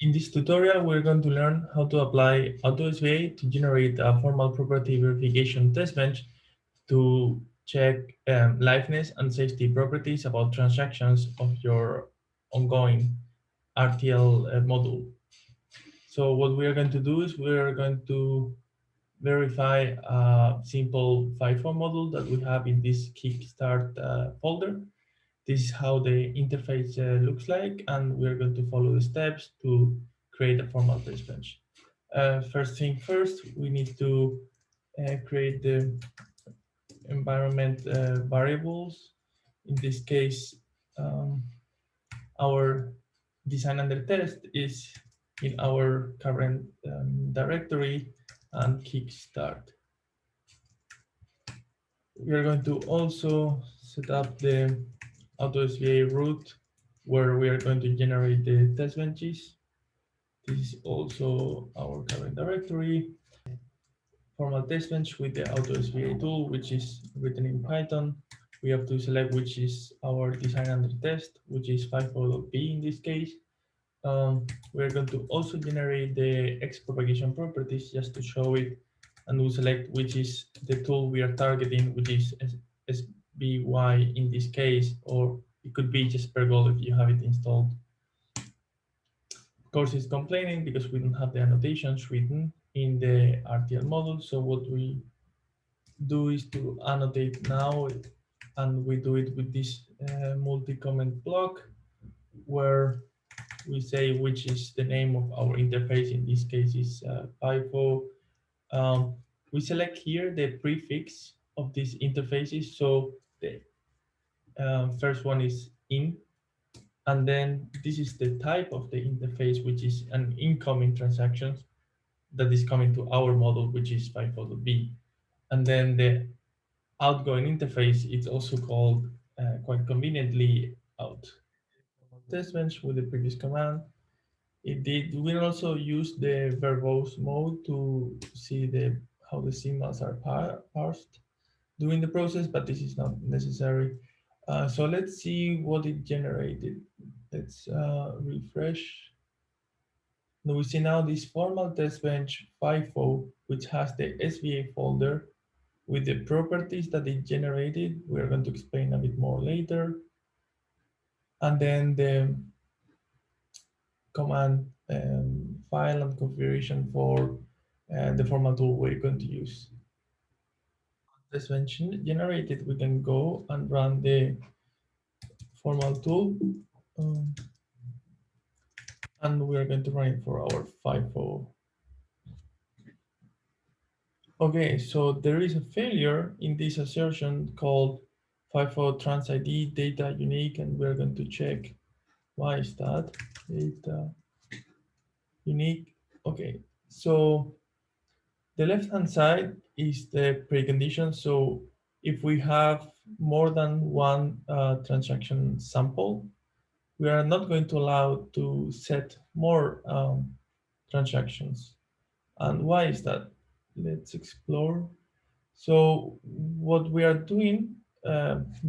In this tutorial, we're going to learn how to apply AutoSVA to generate a formal property verification test bench to check liveness and safety properties about transactions of your ongoing RTL module. So what we are going to do is we are going to verify a simple FIFO module that we have in this Kickstart folder. This is how the interface looks like, and we're going to follow the steps to create a formal test bench. First thing first, we need to create the environment variables. In this case, our design under test is in our current directory and Kickstart. We are going to also set up the AutoSVA root where we are going to generate the test benches. This is also our current directory. Formal test bench with the AutoSVA tool, which is written in Python. We have to select which is our design under test, which is FIFO.p in this case. We're going to also generate the X propagation properties just to show it, and we'll select which is the tool we are targeting, which is SBY in this case, or it could be just Pergol if you have it installed. Of course, it's complaining because we don't have the annotations written in the RTL module. So what we do is to annotate now, and we do it with this multi-comment block where we say which is the name of our interface. In this case is FIFO. We select here the prefix of these interfaces. So the first one is in, and then this is the type of the interface, which is an incoming transaction that is coming to our model, which is FIFO.b. And then the outgoing interface, it's also called quite conveniently out. Test bench with the previous command. We also use the verbose mode to see how the signals are parsed during the process, but this is not necessary. So let's see what it generated. Let's refresh. Now we see now this formal test bench FIFO, which has the SVA folder with the properties that it generated. We're going to explain a bit more later. And then the command file and configuration for the formal tool we're going to use. Test bench generated, we can go and run the formal tool. And we are going to run it for our FIFO. Okay, so there is a failure in this assertion called FIFO trans ID data unique, and we're going to check why is that data unique. Okay, so the left-hand side is the precondition. So if we have more than one transaction sample, we are not going to allow to set more transactions. And why is that? Let's explore. So what we are doing,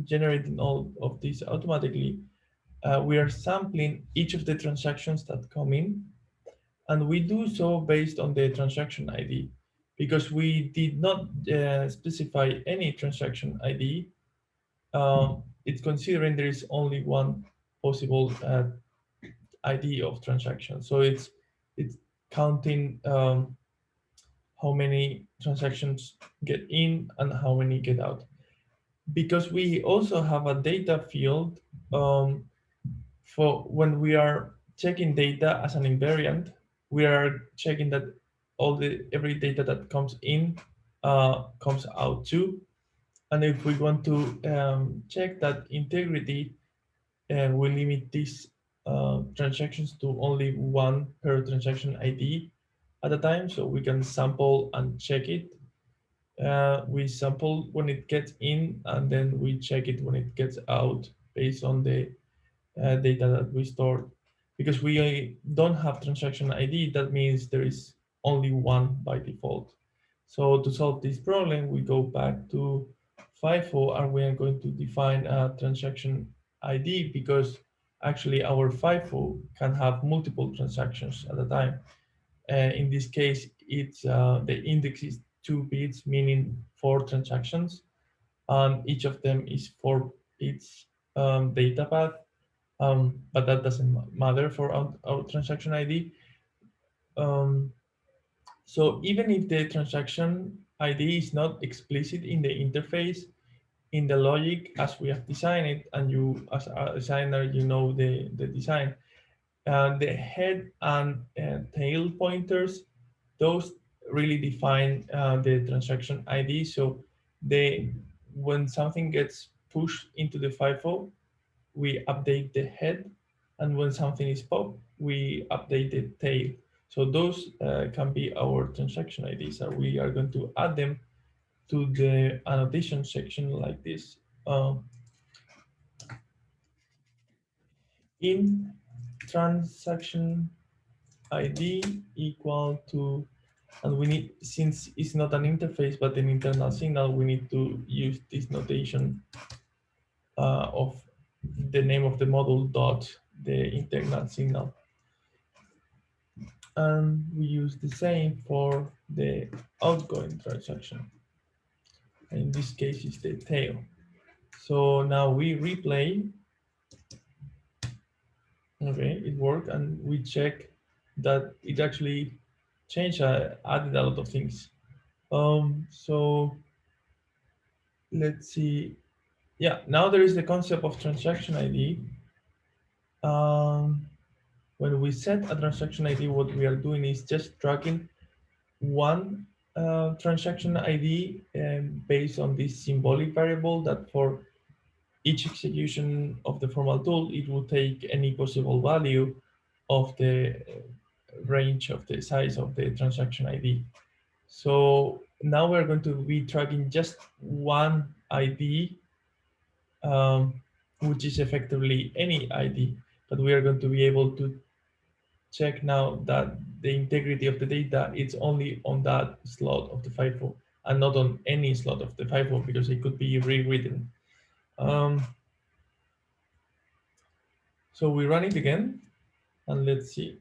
generating all of this automatically, we are sampling each of the transactions that come in, and we do so based on the transaction ID, because we did not specify any transaction ID. It's considering there is only one possible ID of transaction. So it's counting how many transactions get in and how many get out. Because we also have a data field for when we are checking data as an invariant, we are checking that every data that comes in comes out too. And if we want to check that integrity, we limit these transactions to only one per transaction ID at a time, so we can sample and check it. We sample when it gets in, and then we check it when it gets out based on the data that we stored. Because we don't have transaction ID, that means there is only one by default. So to solve this problem, we go back to FIFO, and we are going to define a transaction ID, because actually our FIFO can have multiple transactions at a time. In this case, it's the index is 2 bits, meaning 4 transactions, and each of them is 4 bits data path. But that doesn't matter for our transaction ID. Um, so even if the transaction ID is not explicit in the interface, in the logic as we have designed it, and you as a designer, you know the design, the head and tail pointers, those really define the transaction ID. So they, when something gets pushed into the FIFO, we update the head, and when something is popped, we update the tail. So those can be our transaction IDs, and we are going to add them to the annotation section like this. In transaction ID equal to, and we need, since it's not an interface but an internal signal, we need to use this notation of the name of the module dot the internal signal. And we use the same for the outgoing transaction. In this case, it's the tail. So now we replay. Okay, it worked, and we check that it actually changed, added a lot of things. So let's see. Yeah, now there is the concept of transaction ID. Um, when we set a transaction ID, what we are doing is just tracking one transaction ID based on this symbolic variable that for each execution of the formal tool, it will take any possible value of the range of the size of the transaction ID. So now we're going to be tracking just one ID, which is effectively any ID, but we are going to be able to check now that the integrity of the data is only on that slot of the FIFO and not on any slot of the FIFO, because it could be rewritten. So we run it again, and let's see.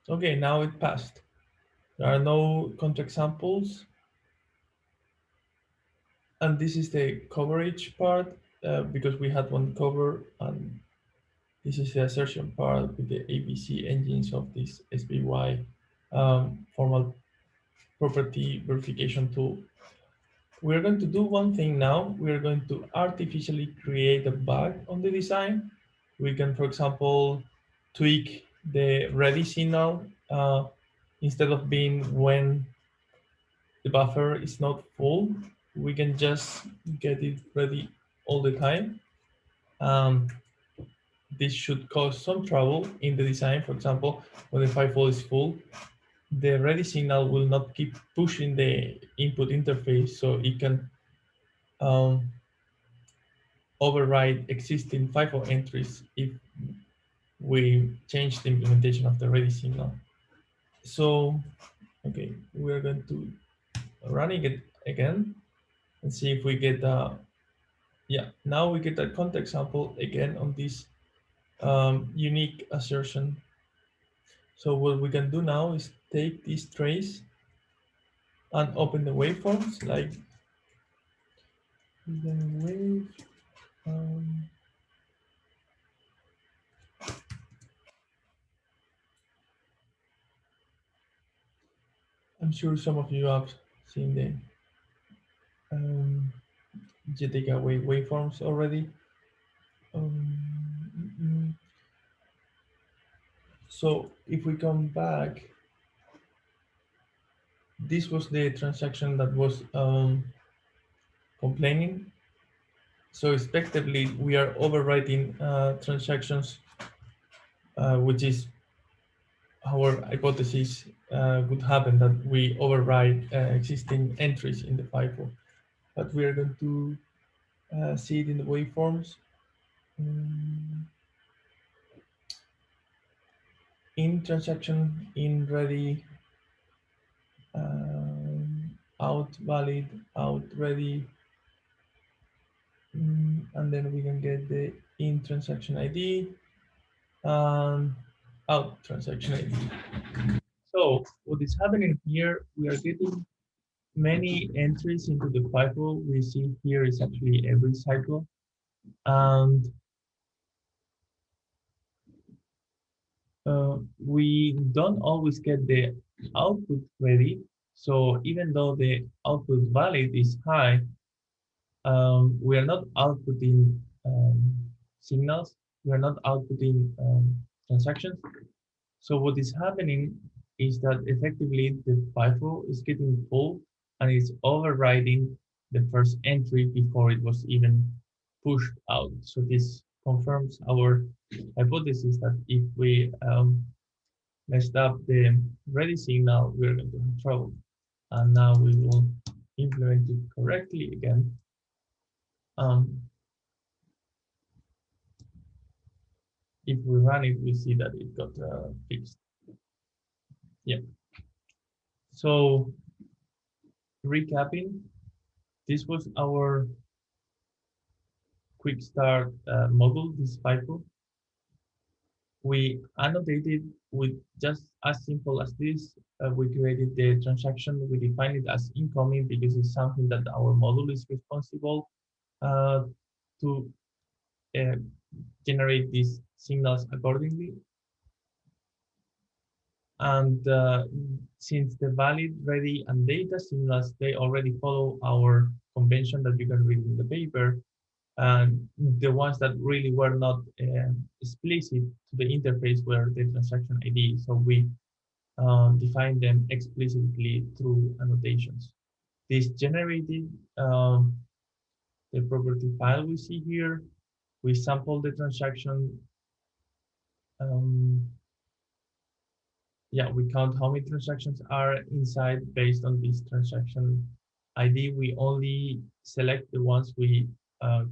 Okay, now it passed. There are no counterexamples. And this is the coverage part, because we had one cover, and this is the assertion part with the ABC engines of this SVY formal property verification tool. We're going to do one thing now. We're going to artificially create a bug on the design. We can, for example, tweak the ready signal. Instead of being when the buffer is not full, we can just get it ready all the time. This should cause some trouble in the design. For example, when the FIFO is full, the ready signal will not keep pushing the input interface, so it can override existing FIFO entries if we change the implementation of the ready signal. So, okay, we're going to running it again and see if we get yeah, now we get a counterexample again on this unique assertion. So what we can do now is take this trace and open the waveforms, like the wave. I'm sure some of you have seen the JTK waveforms already. So if we come back, this was the transaction that was complaining. So effectively, we are overwriting transactions, which is our hypothesis would happen, that we override existing entries in the FIFO. But we are going to see it in the waveforms. In transaction, in ready, out valid, out ready. And then we can get the in transaction ID and out transaction ID. So what is happening here, we are getting many entries into the FIFO. We see here is actually every cycle. And we don't always get the output ready. So even though the output valid is high, we are not outputting signals. We are not outputting transactions. So what is happening is that effectively the FIFO is getting full and it's overriding the first entry before it was even pushed out. So this confirms our hypothesis that if we messed up the ready signal, we're going to have trouble. And now we will implement it correctly again. If we run it, we see that it got fixed. Yeah. So recapping, this was our quick start module, this FIFO. We annotated with just as simple as this. We created the transaction. We defined it as incoming because it's something that our module is responsible to uh, generate these signals accordingly. And since the valid, ready, and data signals, they already follow our convention that you can read in the paper. And the ones that really were not explicit to the interface were the transaction ID. So we define them explicitly through annotations. This generated the property file we see here. We sample the transaction. Um, yeah, we count how many transactions are inside based on this transaction ID. We only select the ones we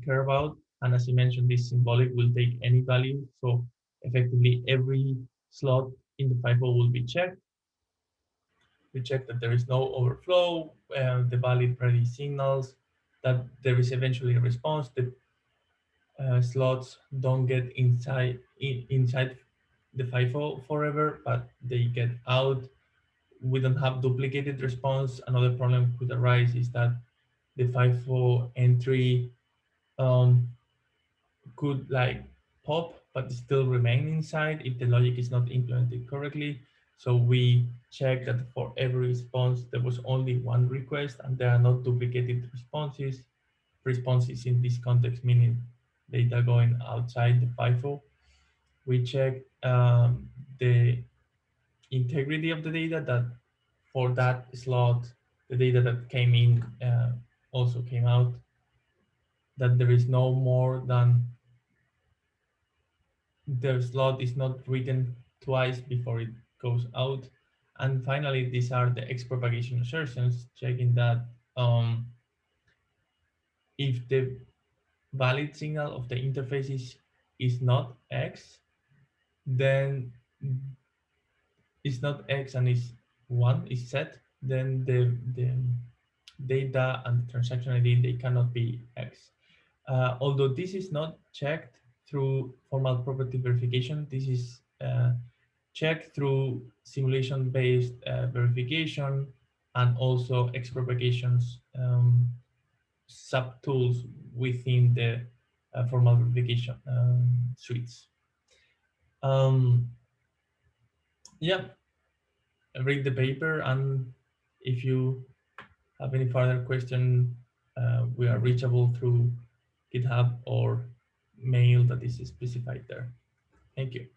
care about. And as I mentioned, this symbolic will take any value. So effectively, every slot in the FIFO will be checked. We check that there is no overflow, the valid ready signals, that there is eventually a response. The slots don't get inside the FIFO forever, but they get out. We don't have duplicated response. Another problem could arise is that the FIFO entry um, could like pop, but still remain inside if the logic is not implemented correctly. So we check that for every response, there was only one request and there are not duplicated responses. Responses in this context, meaning data going outside the FIFO. We check the integrity of the data, that for that slot, the data that came in also came out, that there is no more than the slot is not written twice before it goes out. And finally, these are the X propagation assertions, checking that if the valid signal of the interface is not X, then it's not X and is 1 is set, then the data and the transaction ID, they cannot be X. Although this is not checked through formal property verification, this is checked through simulation-based verification and also X propagations sub-tools within the formal verification suites. Yeah, read the paper, and if you have any further question, we are reachable through GitHub or mail that is specified there. Thank you.